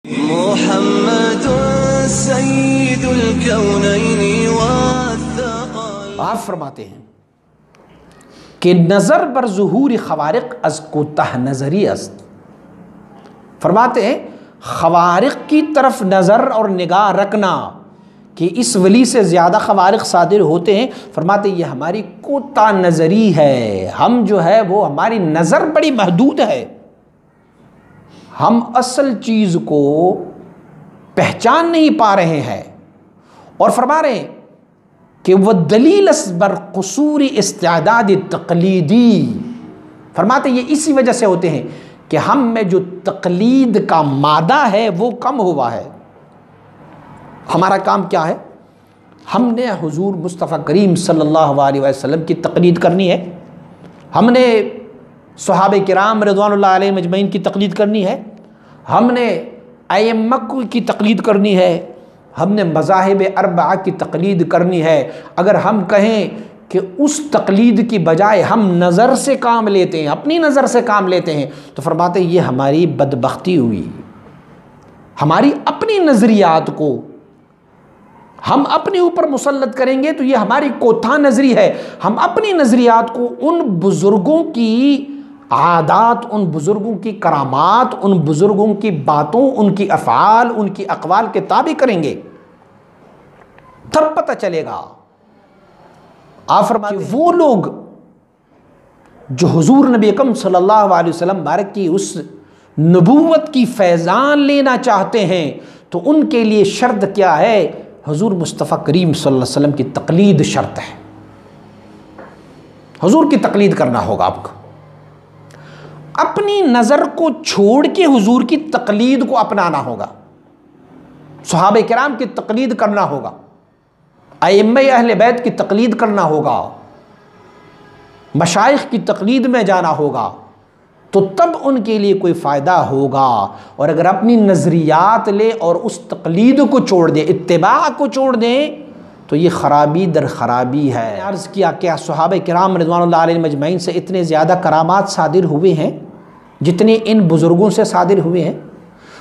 محمد سید الکونین والثقلین۔ آپ فرماتے ہیں کہ نظر بر ظہور خوارق از کوتاہ نظری است۔ فرماتے ہیں خوارق کی طرف نظر اور نگاہ رکھنا کہ اس ولی سے زیادہ خوارق صادر ہوتے ہیں، فرماتے ہیں یہ ہماری کوتاہ نظری ہے، ہم جو ہے وہ ہماری نظر بڑی محدود ہے، ہم اصل چیز کو پہچان نہیں پا رہے ہیں۔ اور فرما رہے ہیں کہ وہ دلیل بر قصور استعداد تقلیدی، فرماتے ہیں یہ اسی وجہ سے ہوتے ہیں کہ ہم میں جو تقلید کا مادہ ہے وہ کم ہوا ہے۔ ہمارا کام کیا ہے؟ ہم نے حضور مصطفیٰ کریم صلی اللہ علیہ وسلم کی تقلید کرنی ہے، ہم نے صحابہ کرام رضوان اللہ علیہ مجمعین کی تقلید کرنی ہے، ہم نے ائمہ کی تقلید کرنی ہے، ہم نے مذاہب اربعہ کی تقلید کرنی ہے۔ اگر ہم کہیں کہ اس تقلید کی بجائے ہم نظر سے کام لیتے ہیں، اپنی نظر سے کام لیتے ہیں، تو فرماتے ہیں یہ ہماری بدبختی ہوئی۔ ہماری اپنی نظریات کو ہم اپنے اوپر مسلط کریں گے تو یہ ہماری کوتاہ نظری ہے۔ ہم اپنی نظریات کو ان بزرگوں کی عادات، ان بزرگوں کی کرامات، ان بزرگوں کی باتوں، ان کی افعال، ان کی اقوال کے تابع کریں گے، تب پتہ چلے گا۔ آپ فرماتے ہیں وہ لوگ جو حضور نبی اکرم صلی اللہ علیہ وسلم بارک کی اس نبوت کی فیضان لینا چاہتے ہیں تو ان کے لیے شرط کیا ہے؟ حضور مصطفیٰ کریم صلی اللہ علیہ وسلم کی تقلید شرط ہے۔ حضور کی تقلید کرنا ہوگا آپ کو، اپنی نظر کو چھوڑ کے حضور کی تقلید کو اپنانا ہوگا، صحابہ کرام کی تقلید کرنا ہوگا، ائمہ اہل بیت کی تقلید کرنا ہوگا، مشائخ کی تقلید میں جانا ہوگا، تو تب ان کے لیے کوئی فائدہ ہوگا۔ اور اگر اپنی نظریات لے اور اس تقلید کو چھوڑ دیں، اتباع کو چھوڑ دیں، تو یہ خرابی در خرابی ہے۔ عرض کیا کیا صحابہ کرام رضوان اللہ علیہ مجمعین سے اتنے زیادہ کرامات صادر ہوئے ہیں جتنے ان بزرگوں سے صادر ہوئے ہیں؟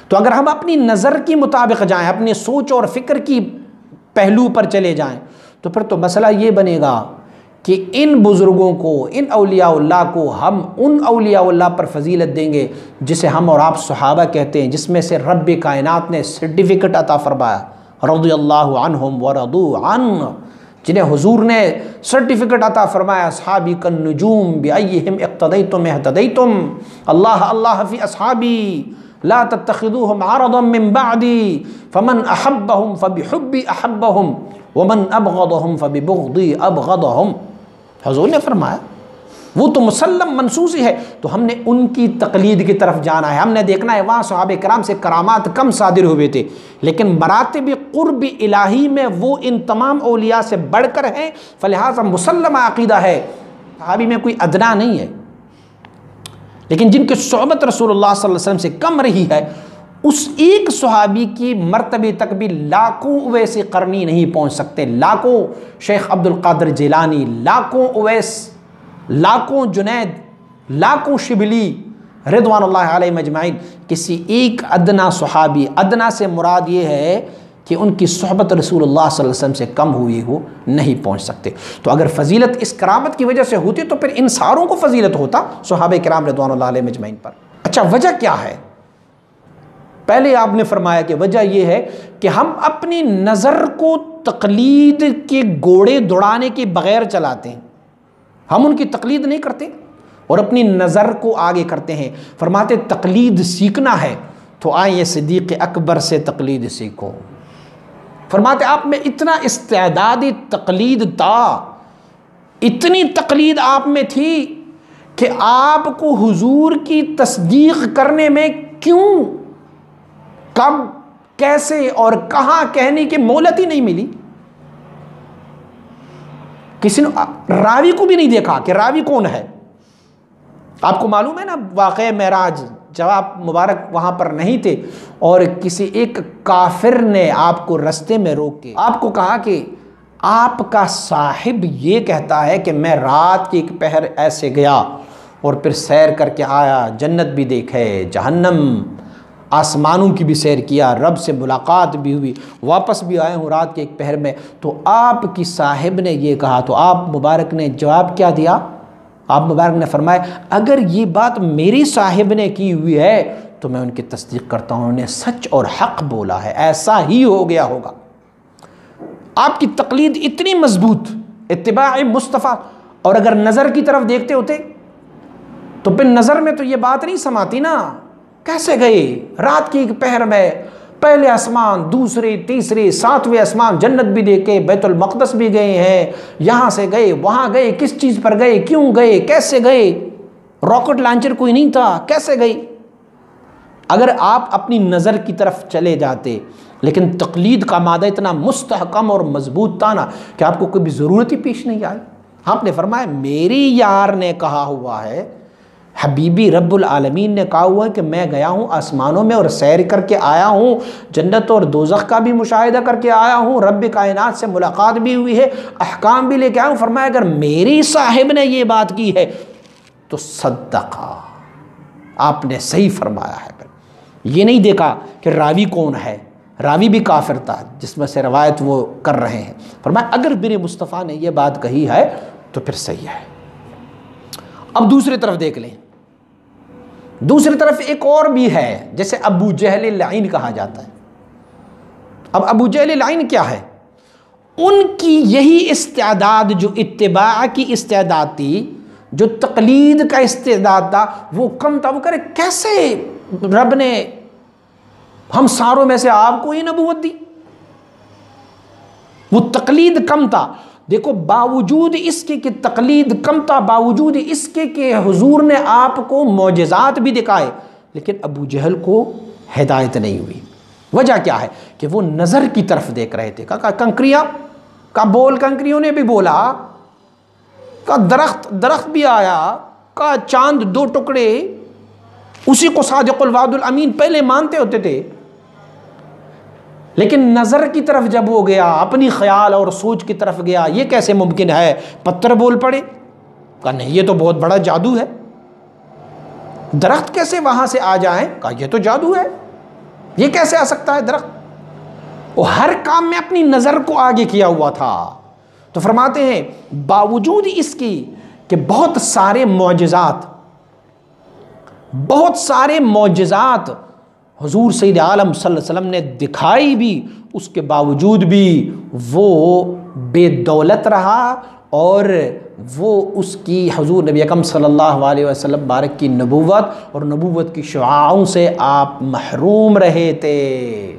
تو اگر ہم اپنی نظر کے مطابق جائیں، اپنی سوچ اور فکر کی پہلو پر چلے جائیں، تو پھر تو مسئلہ یہ بنے گا کہ ان بزرگوں کو، ان اولیاء اللہ کو ہم ان اولیاء اللہ پر فضیلت دیں گے جسے ہم اور آپ صحابہ کہتے ہیں، جس میں سے رب کائنات نے سرٹیفکیٹ عطا فرمایا، رضی اللہ عنہم ورضوا عنہ، جنہیں حضور نے سرٹیفکیٹ عطا فرمایا، اصحابی کالنجوم بأیہم اقتدیتم اہتدیتم، اللہ اللہ فی اصحابی لا تتخذوہم عرضا من بعدی فمن احبہم فبحبی احبہم ومن ابغضہم فببغضی ابغضہم۔ حضور نے فرمایا وہ تو مسلم منصوص ہی ہے، تو ہم نے ان کی تقلید کی طرف جانا ہے۔ ہم نے دیکھنا ہے وہاں صحابہ کرام سے کرامات کم صادر ہوئے تھے، لیکن مراتب قرب الہی میں وہ ان تمام اولیاء سے بڑھ کر ہیں، فلہذا مسلم عقیدہ ہے صحابی میں کوئی ادنا نہیں ہے، لیکن جن کی صحبت رسول اللہ صلی اللہ علیہ وسلم سے کم رہی ہے، اس ایک صحابی کی مرتبے تک بھی لاکھوں اویس قرنی نہیں پہنچ سکتے، لاکھوں شیخ عبد القادر جیلانی، لاکھوں اویس، لاکھوں جنید، لاکھوں شبلی رضوان اللہ علیہ مجمعین، کسی ایک ادنا صحابی، ادنا سے مراد یہ ہے کہ ان کی صحبت رسول اللہ صلی اللہ علیہ وسلم سے کم ہوئی ہو، نہیں پہنچ سکتے۔ تو اگر فضیلت اس کرامت کی وجہ سے ہوتی تو پھر ان ساروں کو فضیلت ہوتا صحابہ کرام رضوان اللہ علیہ مجمعین پر۔ اچھا وجہ کیا ہے؟ پہلے آپ نے فرمایا کہ وجہ یہ ہے کہ ہم اپنی نظر کو تقلید کے گھوڑے دوڑانے کے بغیر چلاتے ہیں، ہم ان کی تقلید نہیں کرتے اور اپنی نظر کو آگے کرتے ہیں۔ فرماتے تقلید سیکھنا ہے تو آئیے صدیق اکبر سے تقلید سیکھو۔ فرماتے آپ میں اتنا استعداد تقلید تھا، اتنی تقلید آپ میں تھی کہ آپ کو حضور کی تصدیق کرنے میں کیوں، کب، کیسے اور کہاں کہنے کی مہلت ہی نہیں ملی۔ کسی نے راوی کو بھی نہیں دیکھا کہ راوی کون ہے۔ آپ کو معلوم ہے نا واقعہ معراج، جب آپ مبارک وہاں پر نہیں تھے اور کسی ایک کافر نے آپ کو رستے میں روک کے آپ کو کہا کہ آپ کا صاحب یہ کہتا ہے کہ میں رات کی ایک پہر ایسے گیا اور پھر سیر کر کے آیا، جنت بھی دیکھے، جہنم، آسمانوں کی بھی سیر کیا، رب سے ملاقات بھی ہوئی، واپس بھی آئے ہوں رات کے ایک پہر میں، تو آپ کی صاحب نے یہ کہا تو آپ مبارک نے جواب کیا دیا؟ آپ مبارک نے فرمایا اگر یہ بات میری صاحب نے کی ہوئی ہے تو میں ان کی تصدیق کرتا ہوں، انہوں نے سچ اور حق بولا ہے، ایسا ہی ہو گیا ہوگا۔ آپ کی تقلید اتنی مضبوط، اتباع مصطفیٰ، اور اگر نظر کی طرف دیکھتے ہوتے تو پھر نظر میں تو یہ بات نہیں سماتی نا، کیسے گئے رات کی ایک پہر میں، پہلے آسمان، دوسرے، تیسرے، ساتویں آسمان، جنت بھی دیکھے، بیت المقدس بھی گئے ہیں، یہاں سے گئے وہاں گئے، کس چیز پر گئے، کیوں گئے، کیسے گئے، راکٹ لانچر کوئی نہیں تھا، کیسے گئے؟ اگر آپ اپنی نظر کی طرف چلے جاتے، لیکن تقلید کا مادہ اتنا مستحکم اور مضبوط تھا نا کہ آپ کو کبھی ضرورت ہی پیش نہیں آئی۔ آپ نے فرمایا میری یار نے کہا ہوا ہے، حبیبی رب العالمین نے کہا ہوا ہے کہ میں گیا ہوں آسمانوں میں اور سیر کر کے آیا ہوں، جنت اور دوزخ کا بھی مشاہدہ کر کے آیا ہوں، رب کائنات سے ملاقات بھی ہوئی ہے، احکام بھی لے کے آیا ہوں۔ فرمایا اگر میری صاحب نے یہ بات کی ہے تو صدقہ، آپ نے صحیح فرمایا ہے۔ یہ نہیں دیکھا کہ راوی کون ہے، راوی بھی کافر تھا جس میں سے روایت وہ کر رہے ہیں۔ فرمایا اگر میرے مصطفیٰ نے یہ بات کہی ہے تو پھر صحیح ہے۔ اب دوسری طرف دیکھ لیں، دوسری طرف ایک اور بھی ہے جیسے ابو جہل لعین کہا جاتا ہے۔ اب ابو جہل لعین کیا ہے؟ ان کی یہی استعداد جو اتباع کی استعداد تھی، جو تقلید کا استعداد تھا، وہ کم تھا۔ وہ کرے کیسے رب نے ہم ساروں میں سے آپ کو ہی نبوت دی؟ وہ تقلید کم تھا۔ دیکھو باوجود اس کے کہ تقلید کم تھا، باوجود اس کے کہ حضور نے آپ کو معجزات بھی دکھائے، لیکن ابو جہل کو ہدایت نہیں ہوئی۔ وجہ کیا ہے؟ کہ وہ نظر کی طرف دیکھ رہے تھے۔ کہا کنکریاں کا بول، کنکریوں نے بھی بولا، کا درخت بھی آیا، کا چاند دو ٹکڑے، اسی کو صادق الوعد الامین پہلے مانتے ہوتے تھے، لیکن نظر کی طرف جب وہ گیا، اپنی خیال اور سوچ کی طرف گیا، یہ کیسے ممکن ہے؟ پتھر بول پڑے۔ کہا نہیں یہ تو بہت بڑا جادو ہے، درخت کیسے وہاں سے آ جائیں؟ کہا یہ تو جادو ہے، یہ کیسے آ سکتا ہے درخت؟ وہ ہر کام میں اپنی نظر کو آگے کیا ہوا تھا۔ تو فرماتے ہیں باوجود اس کی کہ بہت سارے معجزات حضور سید عالم صلی اللہ علیہ وسلم نے دکھائی بھی، اس کے باوجود بھی وہ بے دولت رہا، اور وہ اس کی حضور نبی اکرم صلی اللہ علیہ وسلم بارک کی نبوت اور نبوت کی شعاعوں سے آپ محروم رہے تھے۔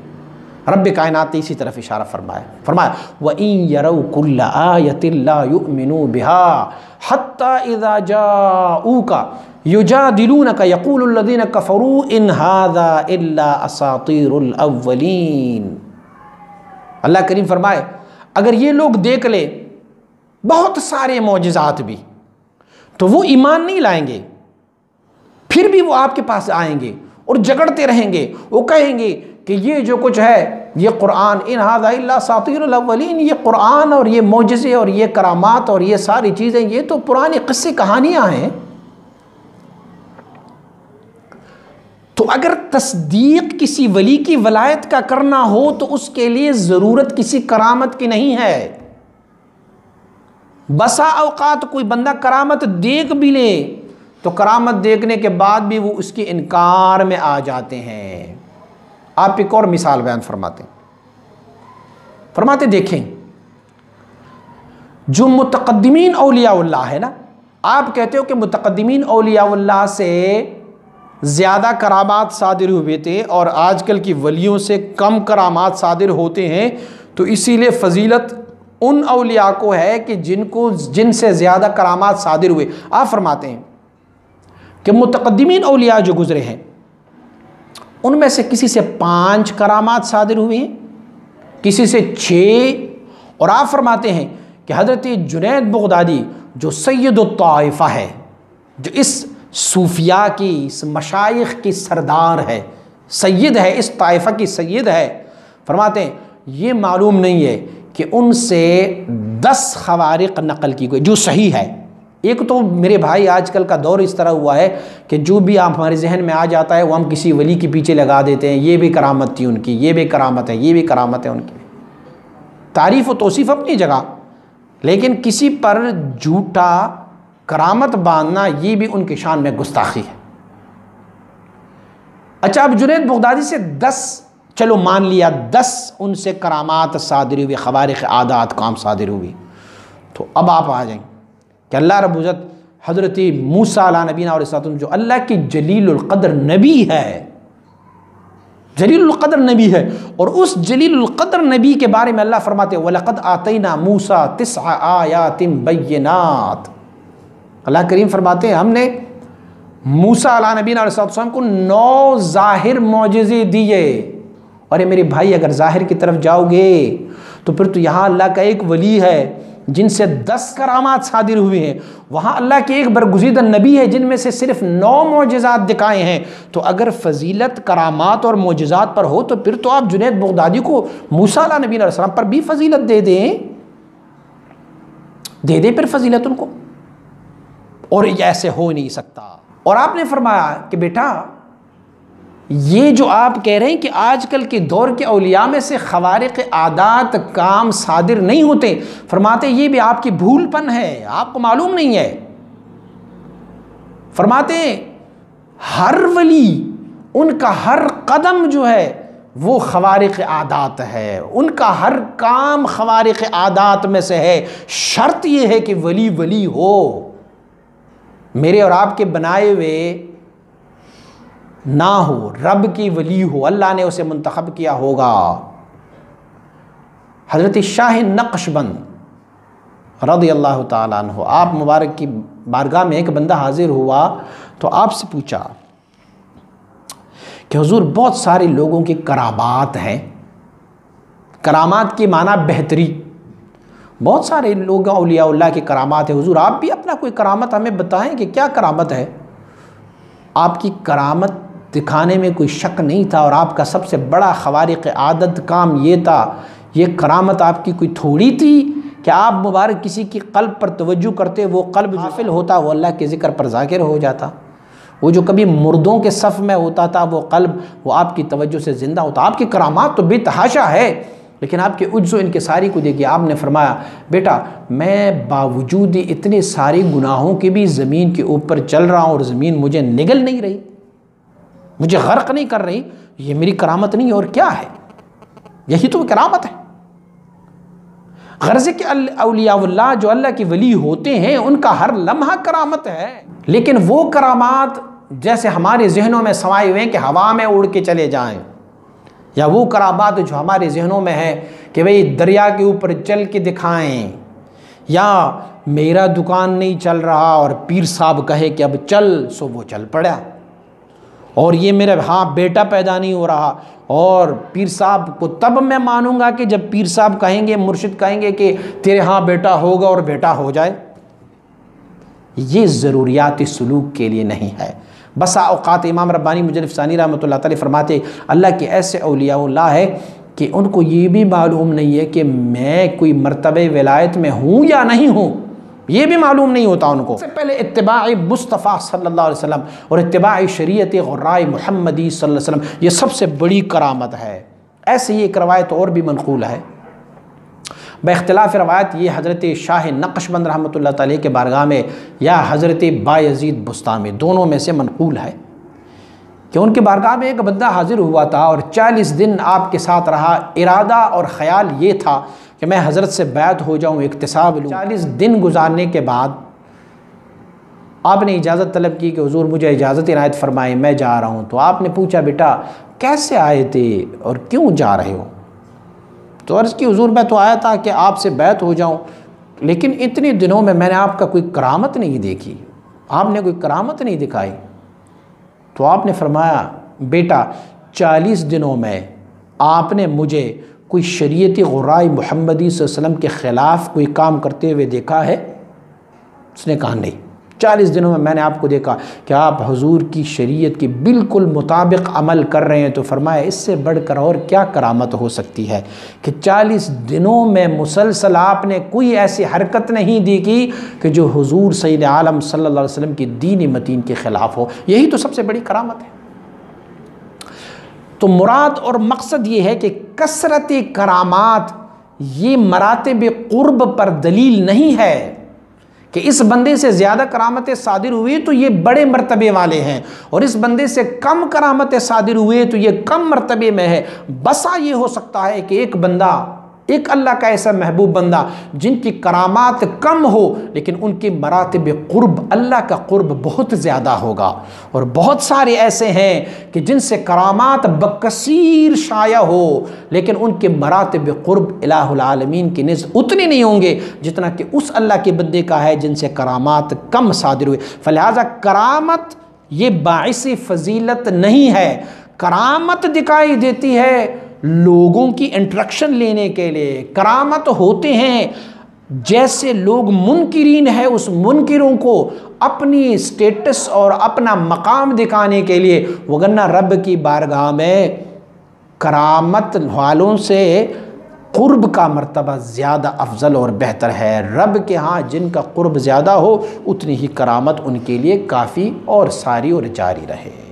رب کائنات نے اسی طرف اشارہ فرمایا وَإِن يَرَوْا كُلَّ آيَةٍ لَا يُؤْمِنُوا بِهَا حَتَّى إِذَا جَاءُوكَ يُجَادِلُونَكَ يَقُولُ الَّذِينَ كَفَرُوا إِنْ هَذَا إِلَّا أَسَاطِيرُ الْأَوَّلِينَ۔ اللہ کریم فرمائے اگر یہ لوگ دیکھ لیں بہت سارے معجزات بھی، تو وہ ایمان نہیں لائیں گے، پھر بھی وہ آپ کے پاس آئیں گے اور جگڑتے رہیں گے، وہ کہیں گے کہ یہ جو کچھ ہے یہ قرآن، ان ھذا الا اساطیر الاولین، یہ قرآن اور یہ معجزے اور یہ کرامات اور یہ ساری چیزیں یہ تو پرانی قصے کہانیاں ہیں۔ تو اگر تصدیق کسی ولی کی ولایت کا کرنا ہو تو اس کے لیے ضرورت کسی کرامت کی نہیں ہے۔ بسا اوقات کوئی بندہ کرامت دیکھ بھی لے تو کرامت دیکھنے کے بعد بھی وہ اس کے انکار میں آ جاتے ہیں۔ آپ ایک اور مثال بیان فرماتے دیکھیں، جو متقدمین اولیاء اللہ ہے نا، آپ کہتے ہو کہ متقدمین اولیاء اللہ سے زیادہ کرامات صادر ہوئے تھے اور آج کل کی ولیوں سے کم کرامات صادر ہوتے ہیں، تو اسی لیے فضیلت ان اولیاء کو ہے کہ جن سے زیادہ کرامات صادر ہوئے۔ آپ فرماتے ہیں کہ متقدمین اولیاء جو گزرے ہیں ان میں سے کسی سے 5 کرامات صادر ہوئے ہیں، کسی سے 6، اور آپ فرماتے ہیں کہ حضرت جنید بغدادی جو سید الطائفہ ہے، جو اس صوفیاء کی، اس مشائخ کی سردار ہے، سید ہے، اس طائفہ کی سید ہے، فرماتے ہیں یہ معلوم نہیں ہے کہ ان سے 10 خوارق نقل کی گئی جو صحیح ہے، ایک تو میرے بھائی آج کل کا دور اس طرح ہوا ہے کہ جو بھی آپ ہمارے ذہن میں آ جاتا ہے وہ ہم کسی ولی کے پیچھے لگا دیتے ہیں، یہ بھی کرامت تھی ان کی، یہ بھی کرامت ہے، یہ بھی کرامت ہے ان کی، تعریف و توصیف اپنی جگہ، لیکن کسی پر جھوٹا کرامت باندھنا یہ بھی ان کی شان میں گستاخی ہے۔ اچھا، اب جنید بغدادی سے 10 چلو مان لیا 10 ان سے کرامات صادر ہوئی، خوارق عادات کام صادر ہوئی، تو اب آپ آ جائیں کہ اللہ رب العزت حضرت موسیٰ علیہ نبینا علیہ السلام جو اللہ کی جلیل القدر نبی ہے، جلیل القدر نبی ہے، اور اس جلیل القدر نبی کے بارے میں اللہ فرماتے ہیں وَلَقَدْ آتَيْنَا مُوسَىٰ 9 آیَاتٍ بَيِّنَاتٍ۔ اللہ کریم فرماتے ہیں ہم نے موسیٰ علیہ نبینا علیہ السلام کو 9 ظاہر معجزے دیے۔ اور میرے بھائی اگر ظاہر کی طرف جاؤ گے تو پھر تو یہاں اللہ کا ایک ولی ہے جن سے 10 کرامات صادر ہوئے ہیں، وہاں اللہ کے ایک برگزیدہ نبی ہے جن میں سے صرف 9 معجزات دکھائے ہیں۔ تو اگر فضیلت کرامات اور معجزات پر ہو تو پھر تو آپ جنید بغدادی کو موسیٰ علیہ نبی علیہ السلام پر بھی فضیلت دے دیں پھر فضیلت ان کو، اور یہ ایسے ہو نہیں سکتا۔ اور آپ نے فرمایا کہ بیٹا یہ جو آپ کہہ رہے ہیں کہ آج کل کے دور کے اولیاء میں سے خوارق عادات کام صادر نہیں ہوتے، فرماتے یہ بھی آپ کی بھول پن ہے، آپ کو معلوم نہیں ہے۔ فرماتے ہر ولی ان کا ہر قدم جو ہے وہ خوارق عادات ہے، ان کا ہر کام خوارق عادات میں سے ہے، شرط یہ ہے کہ ولی ہو، میرے اور آپ کے بنائے ہوئے نہ ہو، رب کی ولی ہو، اللہ نے اسے منتخب کیا ہوگا۔ حضرت شاہ نقشبند رضی اللہ تعالیٰ عنہ، آپ مبارک کی بارگاہ میں ایک بندہ حاضر ہوا تو آپ سے پوچھا کہ حضور بہت سارے لوگوں کی کرامات ہیں، کرامات کی معنی بہتری، بہت سارے لوگ اولیاء اللہ کی کرامات ہیں، حضور آپ بھی اپنا کوئی کرامت ہمیں بتائیں کہ کیا کرامت ہے۔ آپ کی کرامت دکھانے میں کوئی شک نہیں تھا، اور آپ کا سب سے بڑا خوارق عادت کام یہ تھا، یہ کرامت آپ کی کوئی تھوڑی تھی کہ آپ مبارک کسی کی قلب پر توجہ کرتے، وہ قلب غافل ہوتا، وہ اللہ کے ذکر پر ذاکر ہو جاتا، وہ جو کبھی مردوں کے صف میں ہوتا تھا وہ قلب وہ آپ کی توجہ سے زندہ ہوتا۔ آپ کی کرامات تو بے تحاشا ہے، لیکن آپ کے عجز و انکساری کو دیکھیے۔ آپ نے فرمایا بیٹا میں باوجود اتنے سارے گناہوں کے بھی زمین کے اوپر چل رہا ہوں اور زمین مجھے نگل نہیں رہی، مجھے غرق نہیں کر رہی، یہ میری کرامت نہیں اور کیا ہے؟ یہی تو کرامت ہے۔ غرض کہ اولیاء اللہ جو اللہ کے ولی ہوتے ہیں ان کا ہر لمحہ کرامت ہے، لیکن وہ کرامات جیسے ہمارے ذہنوں میں سمائے ہوئے ہیں کہ ہوا میں اڑ کے چلے جائیں، یا وہ کرامات جو ہمارے ذہنوں میں ہے کہ بھئی دریا کے اوپر چل کے دکھائیں، یا میرا دکان نہیں چل رہا اور پیر صاحب کہے کہ اب چل سو وہ چل پڑا، اور یہ میرے ہاں بیٹا پیدا نہیں ہو رہا اور پیر صاحب کو تب میں مانوں گا کہ جب پیر صاحب کہیں گے، مرشد کہیں گے کہ تیرے ہاں بیٹا ہوگا اور بیٹا ہو جائے۔ یہ ضروریات سلوک کے لیے نہیں ہے۔ بسا اوقات امام ربانی مجدد ثانی رحمۃ اللہ تعالی فرماتے اللہ کے ایسے اولیاء اللہ ہے کہ ان کو یہ بھی معلوم نہیں ہے کہ میں کوئی مرتبہ ولایت میں ہوں یا نہیں ہوں، یہ بھی معلوم نہیں ہوتا ان کو۔ سب سے پہلے اتباع مصطفیٰ صلی اللہ علیہ وسلم اور اتباع شریعت غراء محمدی صلی اللہ علیہ وسلم، یہ سب سے بڑی کرامت ہے۔ ایسے ہی ایک روایت اور بھی منقول ہے، باختلاف روایت یہ حضرت شاہ نقشبند رحمۃ اللہ تعالی کے بارگاہ میں یا حضرت بایزید بستامی دونوں میں سے منقول ہے کہ ان کے بارگاہ میں ایک بندہ حاضر ہوا تھا اور 40 دن آپ کے ساتھ رہا، ارادہ اور خیال یہ تھا کہ میں حضرت سے بیعت ہو جاؤں، اکتساب لوں۔ 40 دن گزارنے کے بعد آپ نے اجازت طلب کی کہ حضور مجھے اجازت عنایت فرمائیں، میں جا رہا ہوں۔ تو آپ نے پوچھا بیٹا کیسے آئے تھے اور کیوں جا رہے ہو؟ تو عرض کی حضور میں تو آیا تھا کہ آپ سے بیعت ہو جاؤں، لیکن اتنے دنوں میں نے آپ کا کوئی کرامت نہیں دیکھی، آپ نے کوئی کرامت نہیں دکھائی۔ تو آپ نے فرمایا بیٹا 40 دنوں میں آپ نے مجھے کوئی شریعت غراء محمدی صلی اللہ علیہ وسلم کے خلاف کوئی کام کرتے ہوئے دیکھا ہے؟ اس نے کہا نہیں۔ 40 دنوں میں نے آپ کو دیکھا کہ آپ حضور کی شریعت کی بالکل مطابق عمل کر رہے ہیں، تو فرمایا اس سے بڑھ کر اور کیا کرامت ہو سکتی ہے کہ 40 دنوں میں مسلسل آپ نے کوئی ایسی حرکت نہیں دی کی کہ جو حضور سید عالم صلی اللہ علیہ وسلم کی دین متین کے خلاف ہو۔ یہی تو سب سے بڑی کرامت ہے۔ تو مراد اور مقصد یہ ہے کہ کثرت کرامات یہ مراتب قرب پر دلیل نہیں ہے کہ اس بندے سے زیادہ کرامتیں صادر ہوئی تو یہ بڑے مرتبے والے ہیں، اور اس بندے سے کم کرامتیں صادر ہوئے تو یہ کم مرتبے میں ہے۔ بسا یہ ہو سکتا ہے کہ ایک بندہ، ایک اللہ کا ایسا محبوب بندہ جن کی کرامات کم ہو لیکن ان کی مراتب قرب، اللہ کا قرب بہت زیادہ ہوگا، اور بہت سارے ایسے ہیں کہ جن سے کرامات بکثیر شائع ہو لیکن ان کے مراتب قرب الہ العالمین کی نزد اتنے نہیں ہوں گے جتنا کہ اس اللہ کے بندے کا ہے جن سے کرامات کم صادر ہوئے۔ فلہذا کرامت یہ باعث فضیلت نہیں ہے، کرامت دکھائی دیتی ہے لوگوں کی انٹریکشن لینے کے لیے۔ کرامت ہوتے ہیں جیسے لوگ منکرین ہیں، اس منکروں کو اپنی سٹیٹس اور اپنا مقام دکھانے کے لیے، وگرنہ رب کی بارگاہ میں کرامت والوں سے قرب کا مرتبہ زیادہ افضل اور بہتر ہے۔ رب کے ہاں جن کا قرب زیادہ ہو اتنی ہی کرامت ان کے لیے کافی اور ساری اور جاری رہے۔